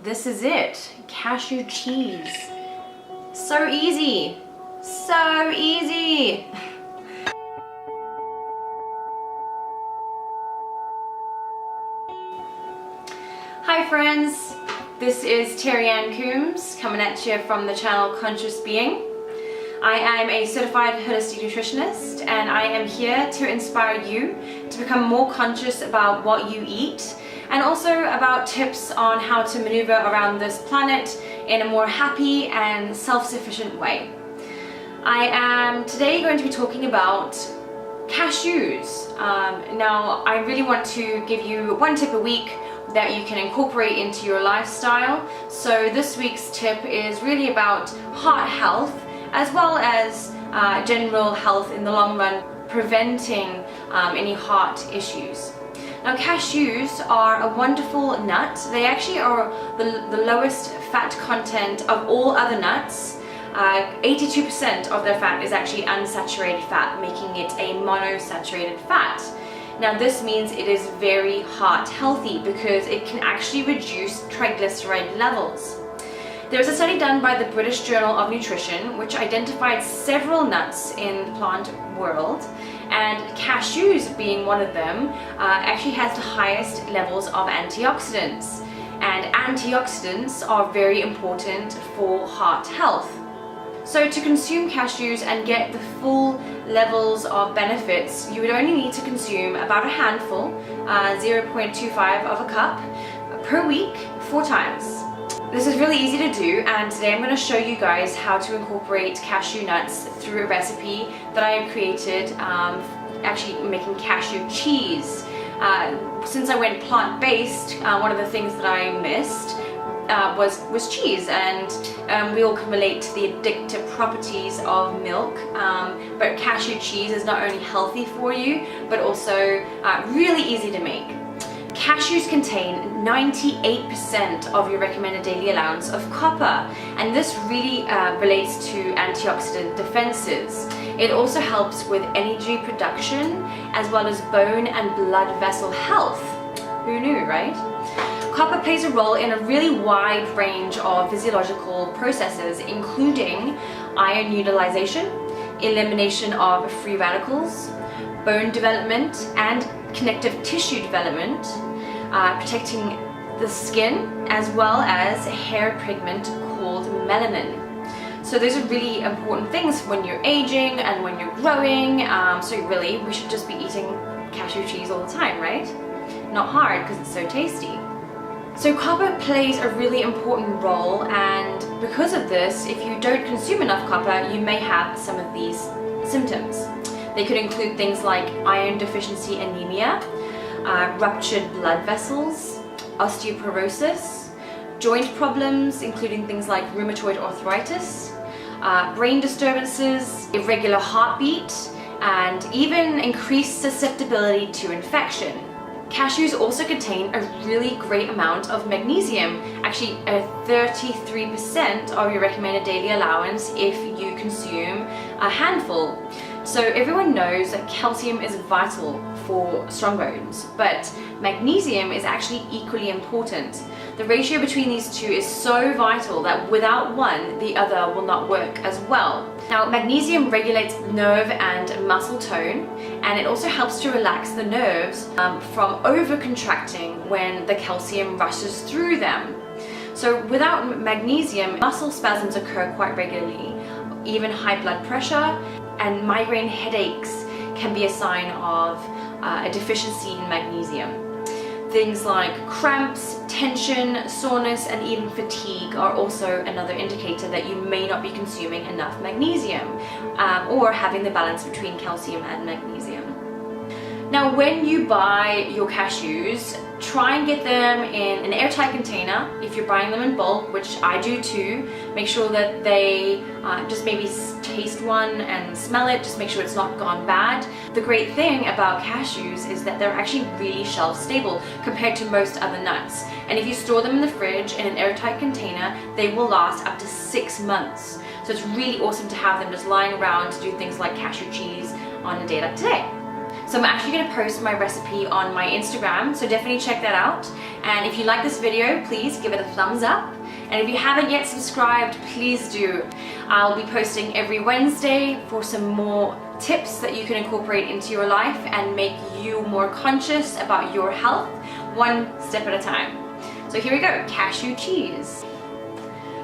this is it. Cashew cheese. So easy. So easy. Hi friends, this is Teri-Ann Coombes coming at you from the channel Conscious Being. I am a certified holistic nutritionist and I am here to inspire you to become more conscious about what you eat and also about tips on how to maneuver around this planet in a more happy and self-sufficient way. I am today going to be talking about cashews. Now I really want to give you one tip a week that you can incorporate into your lifestyle. So this week's tip is really about heart health as well as general health in the long run, preventing any heart issues. Now cashews are a wonderful nut. They actually are the lowest fat content of all other nuts. 82% of their fat is actually unsaturated fat, making it a monosaturated fat. Now this means it is very heart healthy because it can actually reduce triglyceride levels. There was a study done by the British Journal of Nutrition which identified several nuts in the plant world, and cashews being one of them actually has the highest levels of antioxidants, and antioxidants are very important for heart health. So to consume cashews and get the full levels of benefits, you would only need to consume about a handful, 0.25 of a cup per week, 4 times. This is really easy to do, and today I'm going to show you guys how to incorporate cashew nuts through a recipe that I have created, actually making cashew cheese. Since I went plant-based, one of the things that I missed was cheese, and we all can relate to the addictive properties of milk, but cashew cheese is not only healthy for you but also really easy to make. Cashews contain 98% of your recommended daily allowance of copper, and this really relates to antioxidant defenses. It also helps with energy production as well as bone and blood vessel health. Who knew, right? Copper plays a role in a really wide range of physiological processes, including iron utilization, elimination of free radicals, bone development and connective tissue development, protecting the skin, as well as a hair pigment called melanin. So those are really important things when you're aging and when you're growing. So really, we should just be eating cashew cheese all the time, right? Not hard because it's so tasty. So copper plays a really important role, and because of this, if you don't consume enough copper, you may have some of these symptoms. They could include things like iron deficiency anemia, ruptured blood vessels, osteoporosis, joint problems including things like rheumatoid arthritis, brain disturbances, irregular heartbeat, and even increased susceptibility to infection. Cashews also contain a really great amount of magnesium, actually 33% of your recommended daily allowance if you consume a handful. So everyone knows that calcium is vital for strong bones, but magnesium is actually equally important. The ratio between these two is so vital that without one, the other will not work as well. Now, magnesium regulates nerve and muscle tone, and it also helps to relax the nerves from over-contracting when the calcium rushes through them. So without magnesium, muscle spasms occur quite regularly. Even high blood pressure and migraine headaches can be a sign of a deficiency in magnesium. Things like cramps, tension, soreness, and even fatigue are also another indicator that you may not be consuming enough magnesium or having the balance between calcium and magnesium. Now, when you buy your cashews, try and get them in an airtight container. If you're buying them in bulk, which I do too, make sure that they just maybe taste one and smell it, just make sure it's not gone bad. The great thing about cashews is that they're actually really shelf stable compared to most other nuts. And if you store them in the fridge in an airtight container, they will last up to 6 months. So it's really awesome to have them just lying around to do things like cashew cheese on a day like today. So I'm actually going to post my recipe on my Instagram, so definitely check that out. And if you like this video, please give it a thumbs up. And if you haven't yet subscribed, please do. I'll be posting every Wednesday for some more tips that you can incorporate into your life and make you more conscious about your health, one step at a time. So here we go, cashew cheese.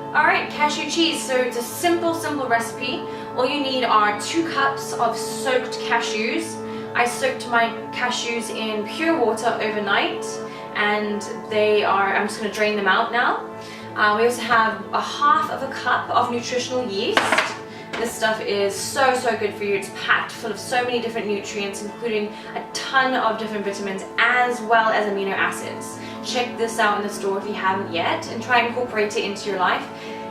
Alright, cashew cheese. So it's a simple recipe. All you need are 2 cups of soaked cashews. I soaked my cashews in pure water overnight, and I'm just going to drain them out now. We also have a half of a cup of nutritional yeast. This stuff is so good for you. It's packed full of so many different nutrients, including a ton of different vitamins as well as amino acids. Check this out in the store if you haven't yet, and try and incorporate it into your life.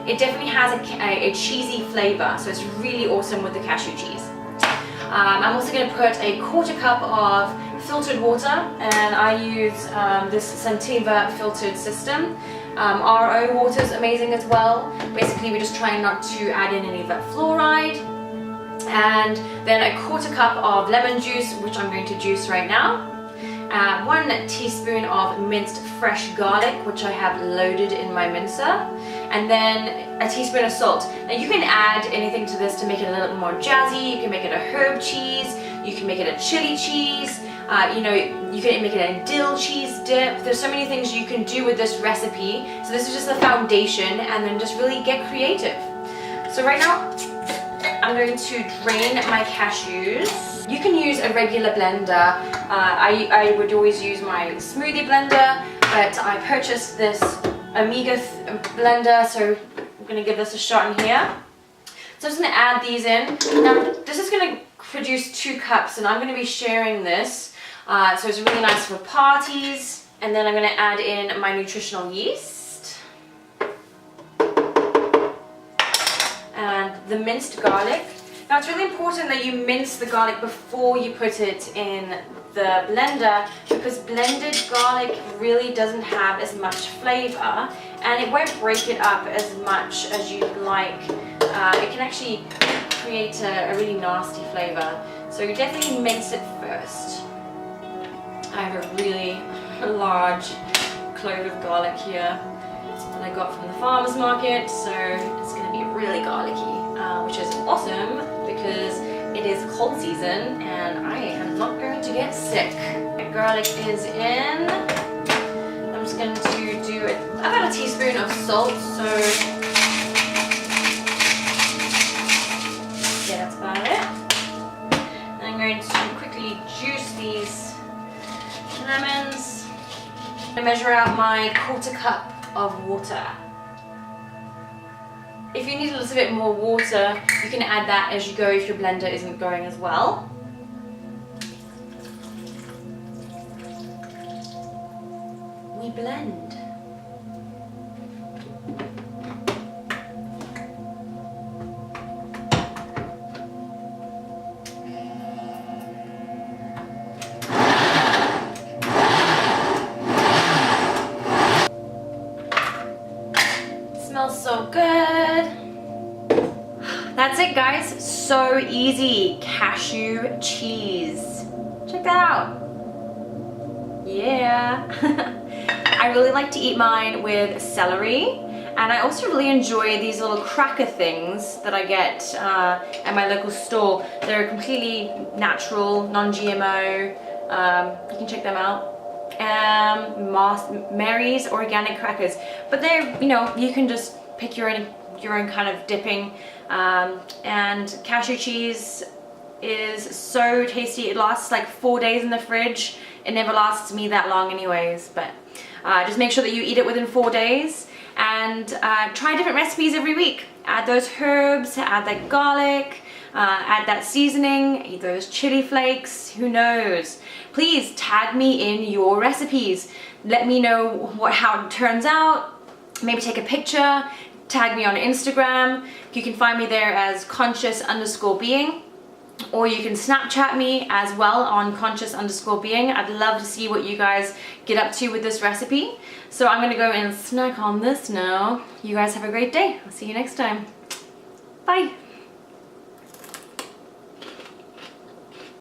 It definitely has a cheesy flavor, so it's really awesome with the cashew cheese. I'm also going to put a 1/4 cup of filtered water, and I use this Sentiva filtered system. RO water is amazing as well. Basically, we're just trying not to add in any of that fluoride. And then a 1/4 cup of lemon juice, which I'm going to juice right now. 1 teaspoon of minced fresh garlic, which I have loaded in my mincer. And then a teaspoon of salt. Now you can add anything to this to make it a little bit more jazzy. You can make it a herb cheese. You can make it a chili cheese. You can make it a dill cheese dip. There's so many things you can do with this recipe. So this is just the foundation, and then just really get creative. So right now, I'm going to drain my cashews. You can use a regular blender. I would always use my smoothie blender, but I purchased this Amiga blender, so I'm going to give this a shot in here. So I'm just going to add these in. Now, this is going to produce 2 cups, and I'm going to be sharing this. So it's really nice for parties. And then I'm going to add in my nutritional yeast. And the minced garlic. Now it's really important that you mince the garlic before you put it in the blender, because blended garlic really doesn't have as much flavor, and it won't break it up as much as you'd like. It can actually create a really nasty flavor. So you definitely mince it first. I have a really large clove of garlic here that I got from the farmer's market, so it's going to be really garlicky, which is awesome because it is cold season and I am not going to get sick. The garlic is in. I'm just going to do about a teaspoon of salt, so yeah, that's about it. And I'm going to quickly juice these lemons. I measure out my 1/4 cup of water. If you need a little bit more water, you can add that as you go if your blender isn't going as well. We blend. Smells so good. That's it, guys. So easy. Cashew cheese. Check that out. Yeah. I really like to eat mine with celery, and I also really enjoy these little cracker things that I get at my local store. They're completely natural, non-GMO. You can check them out. Mary's organic crackers, but they're, you can just pick your own kind of dipping. And cashew cheese is so tasty. It lasts like 4 days in the fridge. It never lasts me that long anyways, but just make sure that you eat it within 4 days, and try different recipes every week. Add those herbs, add that garlic, add that seasoning, eat those chili flakes, who knows. Please tag me in your recipes. Let me know how it turns out. Maybe take a picture, tag me on Instagram. You can find me there as conscious_being, or you can Snapchat me as well on conscious_being. I'd love to see what you guys get up to with this recipe. So I'm gonna go and snack on this now. You guys have a great day. I'll see you next time. Bye.